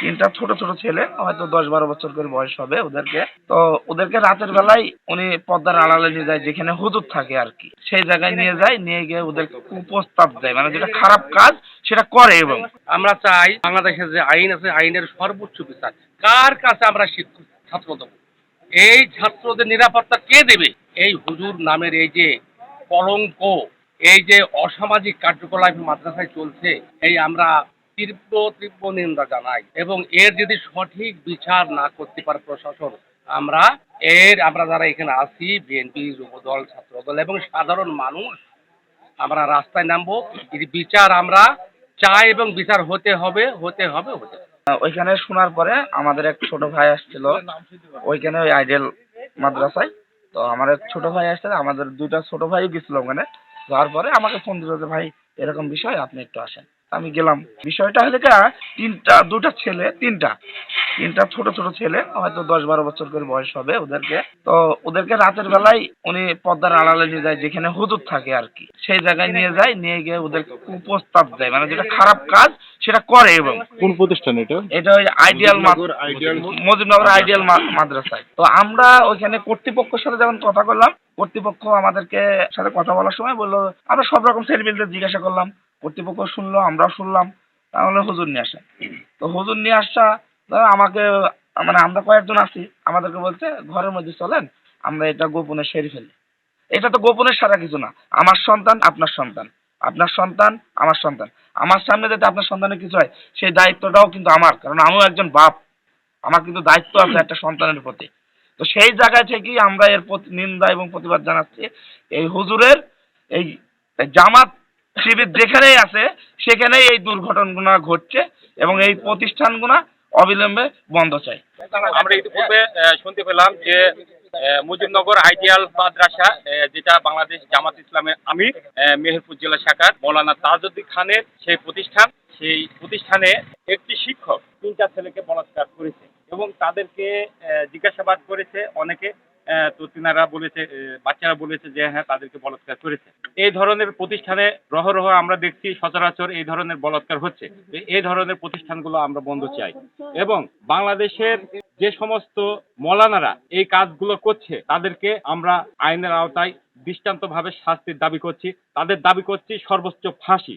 তিনটা ছোট ছোট ছেলে, হয়তো 10-12 বছর করে বয়স হবে ওদেরকে। তো ওদেরকে রাতের বেলায় উনি পর্দার আড়ালে নিয়ে যায়, যেখানে হুজুর থাকে আর কি, সেই জায়গায় নিয়ে যায়, নিয়ে গিয়ে ওদেরকে কুপ্রস্তাব দেয়, মানে যেটা খারাপ কাজ সেটা করে। এবং আমরা চাই বাংলাদেশের যে আইন আছে আইনের সর্বোচ্চ বিচার। কার কাছে আমরা শিক্ষক ছাত্র দেবো? এই ছাত্রদের নিরাপত্তা কে দেবে? এই হুজুর নামের এই যে কলঙ্ক, এই যে অসামাজিক কার্যকলাপ মাদ্রাসায় চলছে, এই আমরা তীব্র তীব্র নিন্দা জানাই। এবং এর যদি সঠিক বিচার না করতে পারে প্রশাসন, আমরা যারা এখানে আছি, বিএনপি, যুবদল, ছাত্রদল এবং সাধারণ মানুষ, আমরা রাস্তায় নামবো। এর বিচার আমরা চাই এবং বিচার হতে হবে, হতে হবে, হতে হবে। ওইখানে শোনার পরে আমাদের এক ছোট ভাই আসছিল ওইখানে, ওই আইডিয়াল মাদ্রাসায়। তো আমার এক ছোট ভাই আসছিল, আমাদের দুইটা ছোট ভাই গেছিল ওখানে। যাওয়ার পরে আমাকে ফোন দিল যে ভাই এরকম বিষয়, আপনি একটু আসেন। আমি গেলাম। বিষয়টা হলে কি, দুটা ছেলে, তিনটা ছোট ছোট ছেলে, হয়তো 10-12 বছর করে বয়স হবে ওদেরকে। তো ওদেরকে রাতের বেলায় উনি পর্দার আড়ালে নিয়ে যায়, যেখানে হুজুর থাকে আর কি, সেই জায়গায় নিয়ে যায়, নিয়ে গিয়ে ওদেরকে কুপ্রস্তাব দেয়, মানে যেটা খারাপ কাজ সেটা করে। এবং কোন প্রতিষ্ঠান এটা? এটা ওই মুজিবনগর আইডিয়াল মাদ্রাসায়। তো আমরা ওইখানে কর্তৃপক্ষের সাথে যখন কথা বললাম, কর্তৃপক্ষ আমাদেরকে সাথে কথা বলার সময় বললো, আমরা সব রকম ছেলেমেয়েদের জিজ্ঞাসা করলাম, কর্তৃপক্ষ শুনলো, আমরাও শুনলাম। তাহলে হুজুর নিয়ে আসা। তো হুজুর নিয়ে আসা, ধরো আমাকে, মানে আমরা কয়েকজন আছি, আমাদেরকে বলছে ঘরের মধ্যে চলেন, আমরা এটা গোপনে সেরে ফেলি। এটা তো গোপনের সারা কিছু না। আমার সন্তান আপনার সন্তান, আপনার সন্তান আমার সন্তান। আমার সামনে যাতে আপনার সন্তানের কিছু হয়, সেই দায়িত্বটাও কিন্তু আমার, কারণ আমিও একজন বাপ। আমার কিন্তু দায়িত্ব আছে একটা সন্তানের প্রতি। তো সেই জায়গায় থেকেই আমরা এর প্রতি নিন্দা এবং প্রতিবাদ জানাচ্ছি। এই হুজুরের এই জামাত শিবির যেখানেই আছে, সেখানেই এই দুর্ঘটনাগুলো ঘটছে, এবং এই প্রতিষ্ঠানগুলো অবিলম্বে বন্ধ চাই। আমরা ইতিপূর্বে শুনতে পেলাম যে মুজিবনগর আইডিয়াল মাদ্রাসা, যেটা বাংলাদেশ জামাত ইসলামের আমির মেহেরপুর জেলা শাখার মৌলানা তাজউদ্দিন খানের সেই প্রতিষ্ঠানে একটি শিক্ষক তিনটা ছেলেকে বলাৎকার করেছে এবং তাদেরকে জিজ্ঞাসাবাদ করেছে অনেকে। তো তিনারা বলেছে, বাচ্চারা বলেছে যে হ্যাঁ তাদেরকে বলাৎকার করেছে। এই ধরনের প্রতিষ্ঠানে রহ আমরা দেখছি সচরাচর এই ধরনের বলাৎকার হচ্ছে। এই ধরনের প্রতিষ্ঠানগুলো আমরা বন্ধ চাই এবং বাংলাদেশের যে সমস্ত মৌলানারা এই কাজগুলো করছে তাদেরকে আমরা আইনের আওতায় দৃষ্টান্তভাবে শাস্তির দাবি করছি। তাদের দাবি করছি সর্বোচ্চ ফাঁসি।